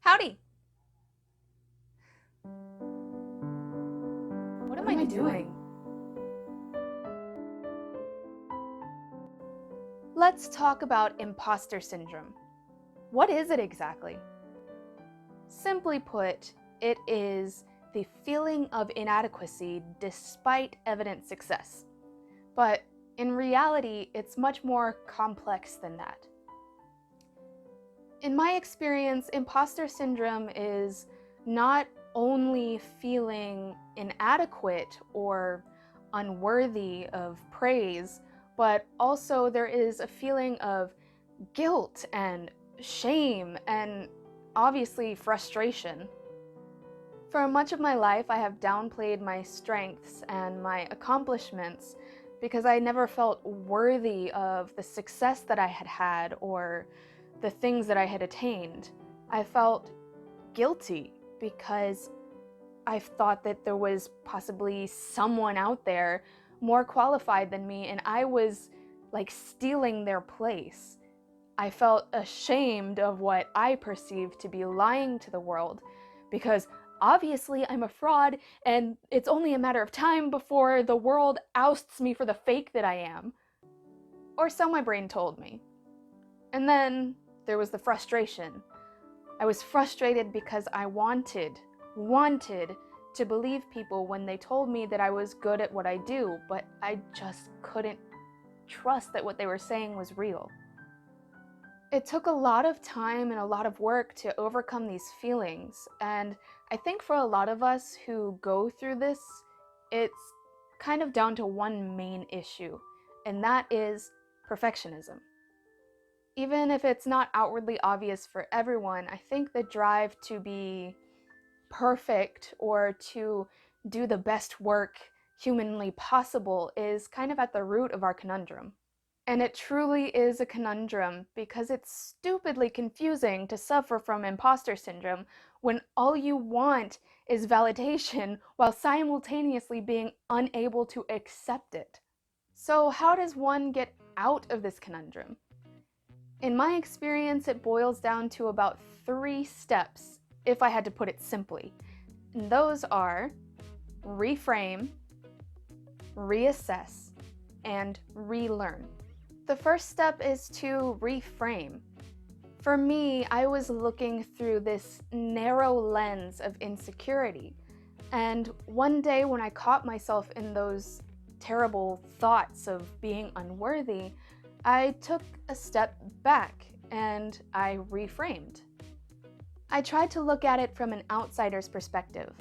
Howdy! What am I doing? Let's talk about imposter syndrome. What is it exactly? Simply put, it is the feeling of inadequacy despite evident success. But in reality, it's much more complex than that. In my experience, imposter syndrome is not only feeling inadequate or unworthy of praise, but also there is a feeling of guilt and shame and obviously frustration. For much of my life, I have downplayed my strengths and my accomplishments because I never felt worthy of the success that I had had or the things that I had attained. I felt guilty because I thought that there was possibly someone out there more qualified than me and I was like stealing their place. I felt ashamed of what I perceived to be lying to the world because obviously I'm a fraud and it's only a matter of time before the world ousts me for the fake that I am. Or so my brain told me. And then there was the frustration. I was frustrated because I wanted to believe people when they told me that I was good at what I do, but I just couldn't trust that what they were saying was real. It took a lot of time and a lot of work to overcome these feelings, and I think for a lot of us who go through this, it's kind of down to one main issue, and that is perfectionism. Even if it's not outwardly obvious for everyone, I think the drive to be perfect or to do the best work humanly possible is kind of at the root of our conundrum. And it truly is a conundrum because it's stupidly confusing to suffer from imposter syndrome when all you want is validation while simultaneously being unable to accept it. So how does one get out of this conundrum? In my experience, it boils down to about 3 steps, if I had to put it simply. And those are reframe, reassess, and relearn. The first step is to reframe. For me, I was looking through this narrow lens of insecurity. And one day when I caught myself in those terrible thoughts of being unworthy, I took a step back and I reframed. I tried to look at it from an outsider's perspective.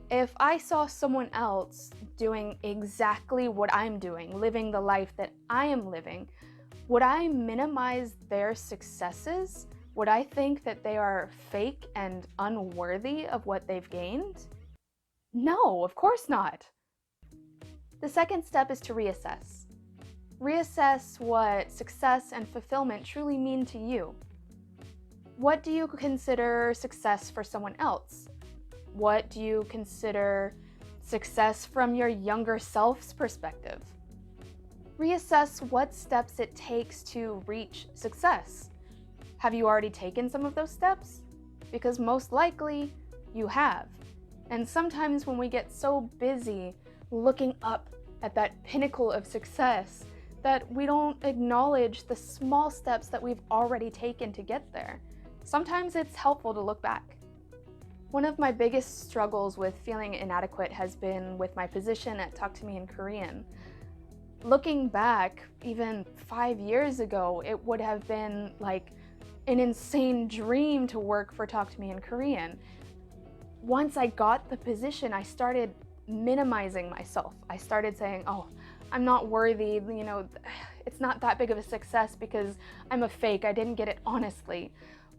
If I saw someone else doing exactly what I'm doing, living the life that I am living, would I minimize their successes? Would I think that they are fake and unworthy of what they've gained? No, of course not. The second step is to reassess. Reassess what success and fulfillment truly mean to you. What do you consider success for someone else? What do you consider success from your younger self's perspective? Reassess what steps it takes to reach success. Have you already taken some of those steps? Because most likely you have. And sometimes when we get so busy looking up at that pinnacle of success, that we don't acknowledge the small steps that we've already taken to get there. Sometimes it's helpful to look back. One of my biggest struggles with feeling inadequate has been with my position at Talk to Me in Korean. Looking back, even 5 years ago, it would have been like an insane dream to work for Talk to Me in Korean. Once I got the position, I started minimizing myself. I started saying, oh, I'm not worthy, it's not that big of a success because I'm a fake, I didn't get it honestly.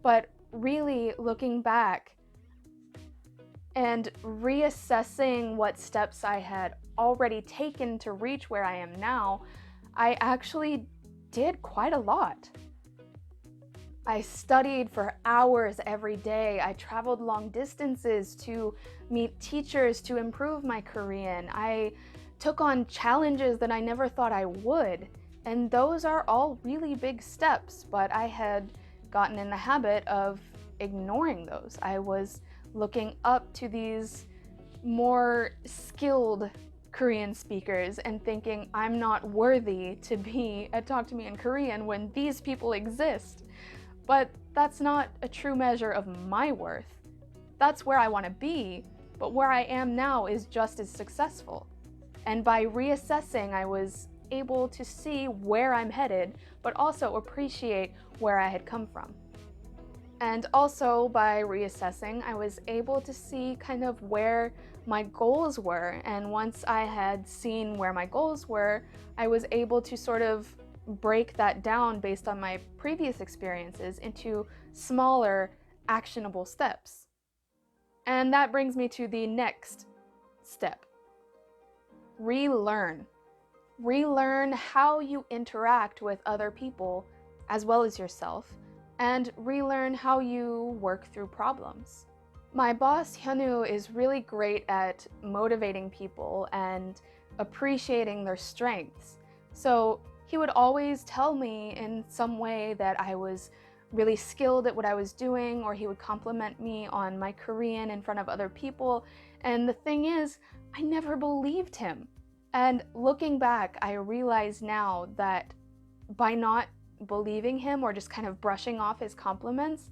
But really looking back and reassessing what steps I had already taken to reach where I am now, I actually did quite a lot. I studied for hours every day. I traveled long distances to meet teachers to improve my Korean. I took on challenges that I never thought I would. And those are all really big steps, but I had gotten in the habit of ignoring those. I was looking up to these more skilled Korean speakers and thinking I'm not worthy to be at Talk to Me in Korean when these people exist. But that's not a true measure of my worth. That's where I want to be, but where I am now is just as successful. And by reassessing, I was able to see where I'm headed, but also appreciate where I had come from. And also by reassessing, I was able to see kind of where my goals were. And once I had seen where my goals were, I was able to sort of break that down based on my previous experiences into smaller, actionable steps. And that brings me to the next step. Relearn. Relearn how you interact with other people as well as yourself, and relearn how you work through problems. My boss, Hyunwoo, is really great at motivating people and appreciating their strengths. So he would always tell me in some way that I was really skilled at what I was doing, or he would compliment me on my Korean in front of other people. And the thing is, I never believed him. And looking back, I realize now that by not believing him or just kind of brushing off his compliments,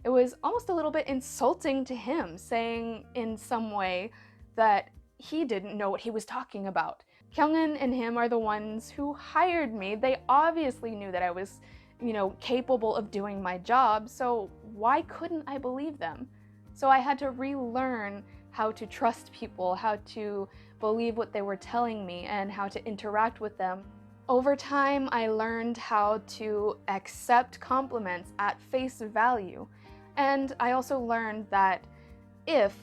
it was almost a little bit insulting to him, saying in some way that he didn't know what he was talking about. Kyungin and him are the ones who hired me. They obviously knew that I was, capable of doing my job, so why couldn't I believe them? So I had to relearn how to trust people, how to believe what they were telling me, and how to interact with them. Over time, I learned how to accept compliments at face value. And I also learned that if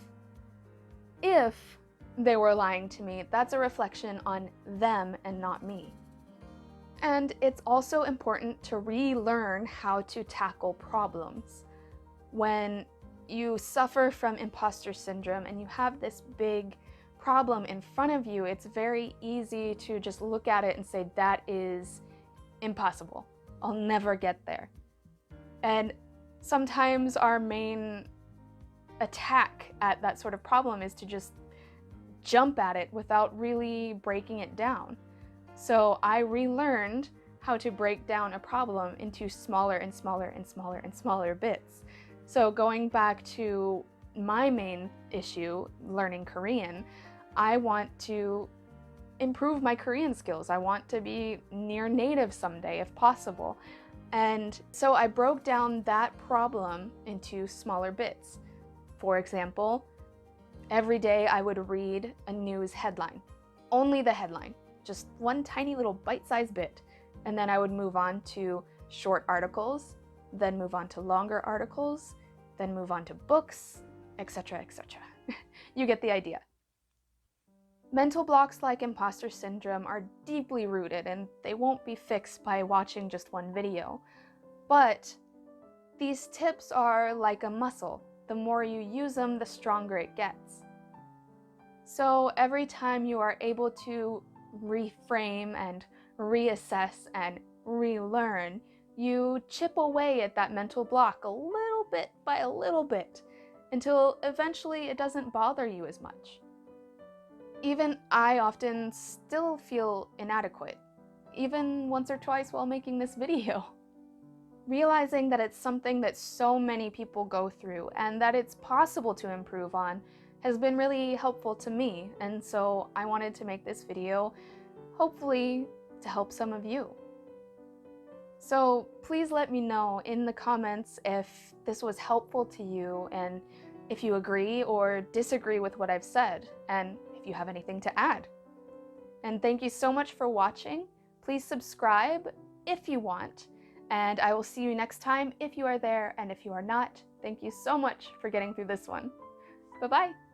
they were lying to me, that's a reflection on them and not me. And it's also important to relearn how to tackle problems. When you suffer from imposter syndrome and you have this big problem in front of you, it's very easy to just look at it and say, that is impossible. I'll never get there. And sometimes our main attack at that sort of problem is to just jump at it without really breaking it down. So I relearned how to break down a problem into smaller and smaller and smaller and smaller bits. So going back to my main issue, learning Korean, I want to improve my Korean skills. I want to be near native someday if possible. And so I broke down that problem into smaller bits. For example, every day I would read a news headline, only the headline, just one tiny little bite-sized bit. And then I would move on to short articles, then move on to longer articles, then move on to books, etc., etc. You get the idea. Mental blocks like imposter syndrome are deeply rooted and they won't be fixed by watching just one video. But these tips are like a muscle. The more you use them, the stronger it gets. So every time you are able to reframe and reassess and relearn, you chip away at that mental block a little bit by a little bit until eventually it doesn't bother you as much. Even I often still feel inadequate, even once or twice while making this video. Realizing that it's something that so many people go through and that it's possible to improve on has been really helpful to me, and so I wanted to make this video, hopefully to help some of you. So please let me know in the comments if this was helpful to you and if you agree or disagree with what I've said, and if you have anything to add. And thank you so much for watching. Please subscribe if you want, and I will see you next time if you are there, and if you are not, thank you so much for getting through this one. Bye-bye.